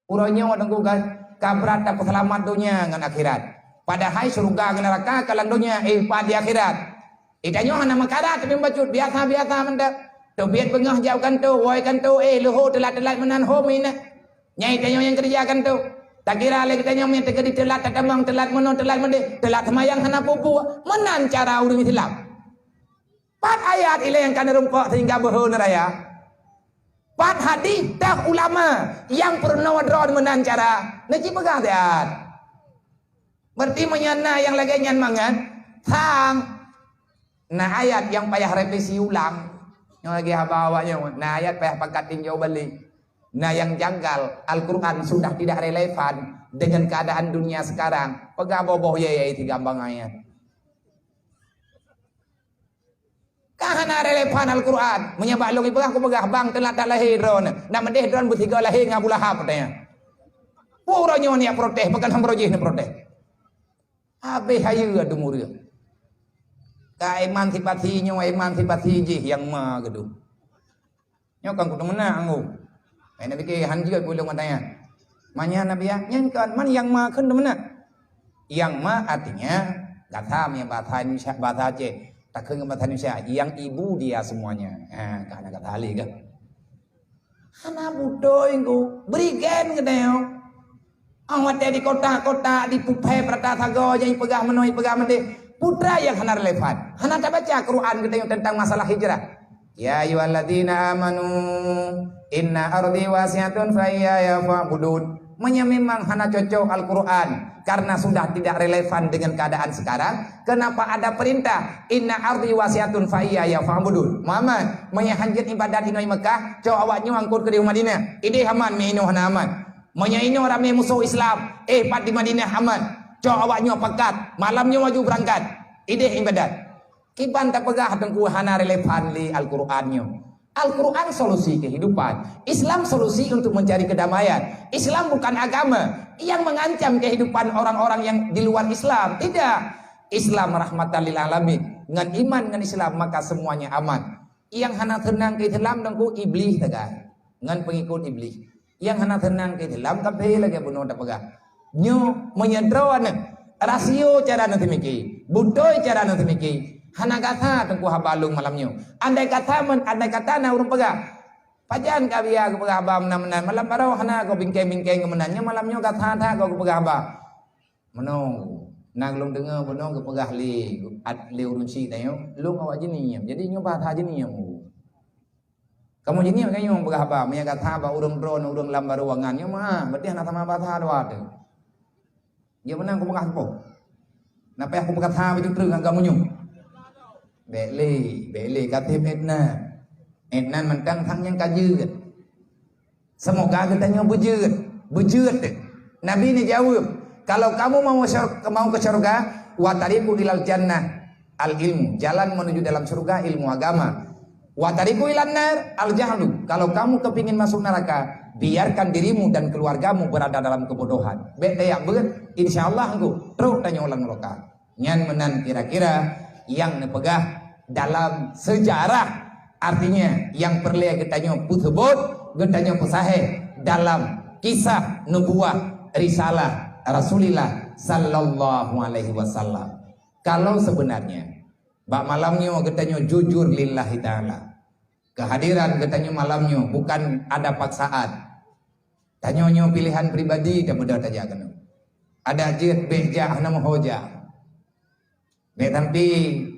Urangnya tengku kabrat dapat selamat dunia dengan akhirat. Padahal surga dengan neraka kalang dunia pada akhirat. Ikannya hana makarat tapi bacut biasa-biasa mendak. Tu biat bengah jauhkan tu, woykan tu, luhur telat-telat menan home ini. Nyai tanya yang kerjakan tu. Tak kira lagi tanya yang terkedi telat, tak damang telat menon, telat mende, telat semayang hana pupu. Menan cara urang Islam. 4 ayat ile yang kana rumpok sehingga berhun raya. 4 hadis dah ulama yang pernah wadron menan cara. Naji pegang ayat. Berarti menyana yang lagi nyan mangan sang nah ayat yang payah revisi ulang. Yang lagi haba-habanya nah ayat payah pakat tinjau balik. Nah yang janggal Al-Quran sudah tidak relevan dengan keadaan dunia sekarang. Pegang boboh ya itu gampang ayat. Kahana relevan Al-Quran menyebab lu pegang aku pegah bang telat tak lahir drone. Nak mendeh drone bertiga lahir ngabu lahap katanya. Puranya ni protes bukan hamrojih ni protes. Habis hayu adu muria. Ka emansipasinya emansipasi je yang ma gedu. Nyo kan kudu menang aku. Ai nabi ke han juga boleh katanya. Manya nabi ya nyankan man yang ma kan mana? Yang ma artinya kata yang bahasa Indonesia bahasa Aceh. Tak kena bahasa Indonesia yang ibu dia semuanya. Karena kata ali kan. Hana budoy ku berigen kedeo. Awak di kota-kota di pupai perata sago yang pegah menoi pegah mende putra yang hana relevan. Hana tak baca Quran kedeo tentang masalah hijrah. Ya ayyuhalladzina amanu inna ardi wasi'atun fa iyaya fa'budun. Memang hana cocok Al-Quran karena sudah tidak relevan dengan keadaan sekarang. Kenapa ada perintah inna ardi wasi'atun fa iyaya fa'budun? Muhammad menyahanjat ibadat di Mekah, cok awaknya angkut ke di Madinah. Ini aman meino hana aman. Menyaino rame musuh Islam, pat di Madinah aman. Cok awaknya pekat, malamnya maju berangkat. Ini ibadat. Kiban tak pegah tengku hana relevan li Al-Qur'annya. Al-Quran solusi kehidupan. Islam solusi untuk mencari kedamaian. Islam bukan agama yang mengancam kehidupan orang-orang yang di luar Islam. Tidak. Islam rahmatan lil alamin. Dengan iman dengan Islam maka semuanya aman. Yang hana tenang ke Islam tengku iblis tegan. Dengan pengikut iblis. Yang hana tenang ke Islam tapi lagi bunuh tak pegah. Nyo menyedron rasio cara nanti mikir. Budoy cara nanti mikir. Hana kata tengku habalung malamnya. Andai kata na urung pegah. Pajan ka biya ko pegah ba menan malam baro hana ko bingkeng-bingkeng kemenannya malamnya kata ta ko pegah ba. Menong naglung dengar menong ko pegah li urun si tayo. Lu awak jeniam. Jadi nyo ba tha jeniam. Kamu jeniam kan nyo pegah ba meya kata ba urung drone urung lambar ruangan nyo mah berarti hana sama ba tha doa tu. Dia menang ko pegah po. Napa aku pegah tha itu terus kamu nyo. Beli katib Etnan mentang thang yang kajut. Semoga katanya bujut. Nabi ini jawab, kalau kamu mau ke surga, wa tariqu ilal jannah al ilmu, jalan menuju dalam surga ilmu agama. Wa tariqu ilan nar al jahlu, kalau kamu kepingin masuk neraka, biarkan dirimu dan keluargamu berada dalam kebodohan. Daya ber, insyaallah engko terus tanya ulang neraka. Nyan menan kira-kira yang nepegah dalam sejarah artinya yang perlu getanya putebot getanya pesahe dalam kisah nubuah risalah Rasulullah sallallahu alaihi wasallam. Kalau sebenarnya bak malamnya getanya jujur lillahi taala. Kehadiran getanya malamnya bukan ada paksaan. Tanyonyo pilihan pribadi dan mudah saja kena. Ada jid behjah nama hoja. Tapi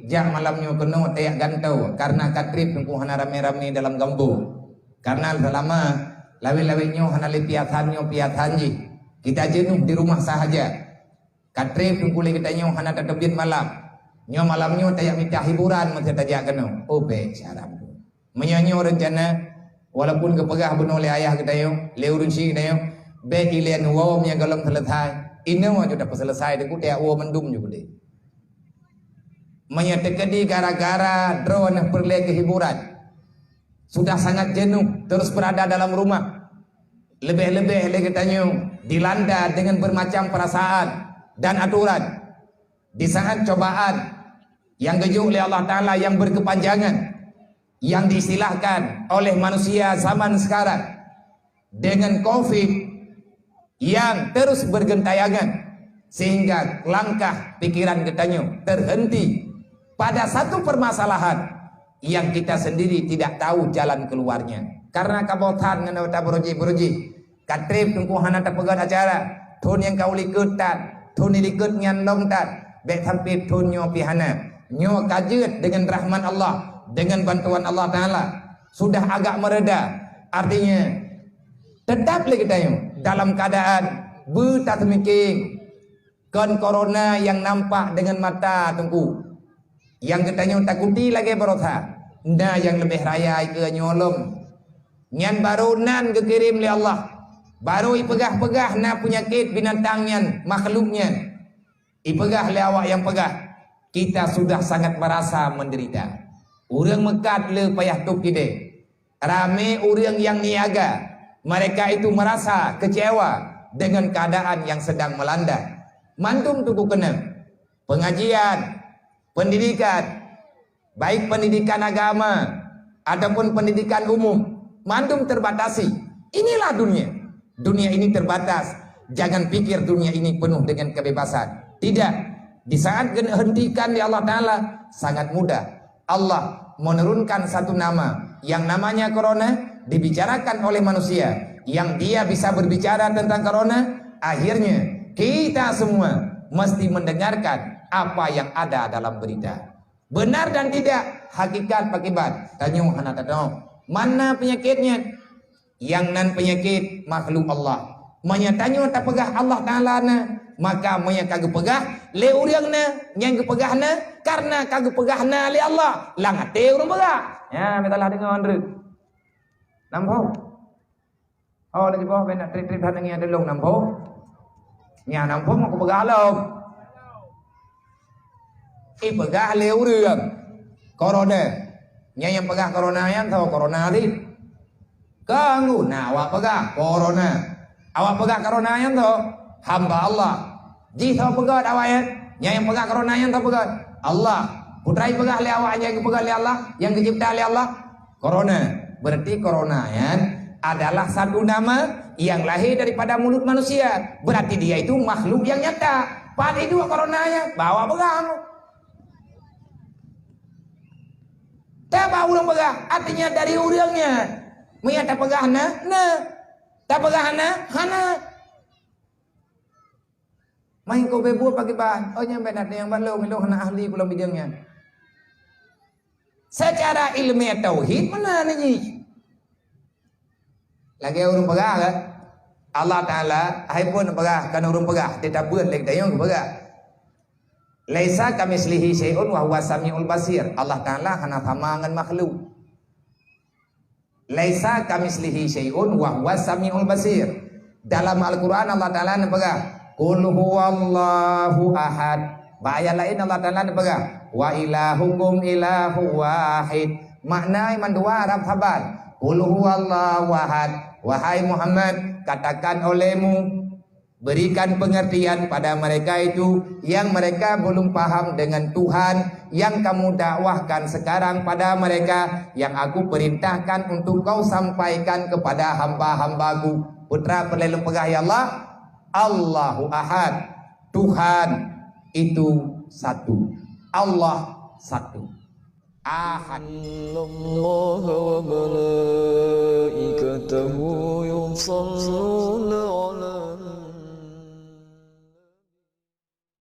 jak malamnya kena tayak gantau karena katrip tengku hana rame-rame dalam gambu. Karena selama lawi-lawinya hana piatannya piatanji. Kita jenuh di rumah sahaja. Katrip tengku kitanya hana tetebit malam. Nyo malamnya tayak minta hiburan macam tajak kena. Obe syaram. Menyanyo rencana walaupun kepegah bunuh oleh ayah kita yo, leurun si kita yo, be ilian wom yang galong selesai. Ini mau sudah selesai deku tayak wo mendum juga deh. Menyetekedi gara-gara drone perle kehiburan. Sudah sangat jenuh terus berada dalam rumah. Lebih-lebih lagi tanya dilanda dengan bermacam perasaan dan aturan. Di saat cobaan yang gejuk oleh Allah Ta'ala yang berkepanjangan, yang diistilahkan oleh manusia zaman sekarang dengan COVID yang terus bergentayangan sehingga langkah pikiran kita terhenti pada satu permasalahan yang kita sendiri tidak tahu jalan keluarnya. Karena kabotan dengan ta beruji katrip tungku hana ta pegat acara thun yang kau likut tat thun likut nyan long tat bek sampai thun nyo pihana nyo kajut dengan rahman Allah, dengan bantuan Allah Taala sudah agak mereda. Artinya tetap lagi kita dalam keadaan buta temiking kon corona yang nampak dengan mata tungku, yang kita takuti lagi berotha. Nah yang lebih raya ke nyolong nyan baru nan kekirim oleh Allah, baru ipegah-pegah na penyakit binatangnya, makhluknya ipegah oleh awak yang pegah. Kita sudah sangat merasa menderita. Urang mekat le payah tuk kita. Rame urang yang niaga, mereka itu merasa kecewa dengan keadaan yang sedang melanda. Mantum tuku kena pengajian, pendidikan, baik pendidikan agama ataupun pendidikan umum, mantum terbatasi. Inilah dunia. Dunia ini terbatas. Jangan pikir dunia ini penuh dengan kebebasan. Tidak. Di saat hentikan di Allah Ta'ala sangat mudah. Allah menurunkan satu nama yang namanya corona, dibicarakan oleh manusia, yang dia bisa berbicara tentang corona. Akhirnya kita semua mesti mendengarkan apa yang ada dalam berita. Benar dan tidak, hakikat pakibat. Tanya hana tahu mana penyakitnya? Yang nan penyakit makhluk Allah. Menyatanya tak pegah Allah Taala na, maka monya kagak pegah le urang na, yang pegah na karena kagak pegah na le Allah. Lang ate urang pegah. Ya, betalah dengan re. Nampo. Oh, lagi bawah benak trik-trik hanang ada long nampo. Nya nampo mau pegah lo. Pegah le urang. Corona. Nya yang pegah corona yang tahu corona rit. Ganggu, nah awak pegah corona. Awak pegah corona yang tahu hamba Allah. Ji tahu pegah awak yang pegah corona yang tahu pegah Allah. Putrai pegah le awak yang pegah le Allah, yang kecipta le Allah. Corona. Berarti corona ya adalah satu nama yang lahir daripada mulut manusia. Berarti dia itu makhluk yang nyata. Pada itu coronanya bawa pegang. Tak bawa ulang pegah, artinya dari urangnya. Mia tak pegah na, tak pegah na, hana. Main kau bebu pagi ban, oh yang benar yang balau milo hana ahli pulang bidangnya. Secara ilmiah tauhid mana ni? Lagi urang pegah kan? Allah Taala, hai pun pegah kan urang pegah, tidak buat lagi tayong pegah. Laisa kamislihi syai'un wa huwa samiul basir. Allah Taala hana sama dengan makhluk. Laisa kamislihi syai'un wa huwa samiul basir. Dalam Al-Qur'an Allah Taala nepegah qul huwallahu ahad. Ayat lain Allah Taala nepegah wa ilahukum ilahu wahid. Makna iman dua Arab sabar. Qul huwallahu ahad. Wahai Muhammad, katakan olehmu, berikan pengertian pada mereka itu yang mereka belum paham dengan Tuhan yang kamu dakwahkan sekarang pada mereka, yang aku perintahkan untuk kau sampaikan kepada hamba-hambaku. Putra pelelu pegah ya Allah, Allahu Ahad. Tuhan itu satu. Allah satu. Ahad. Allah wa malaikatahu yusalluna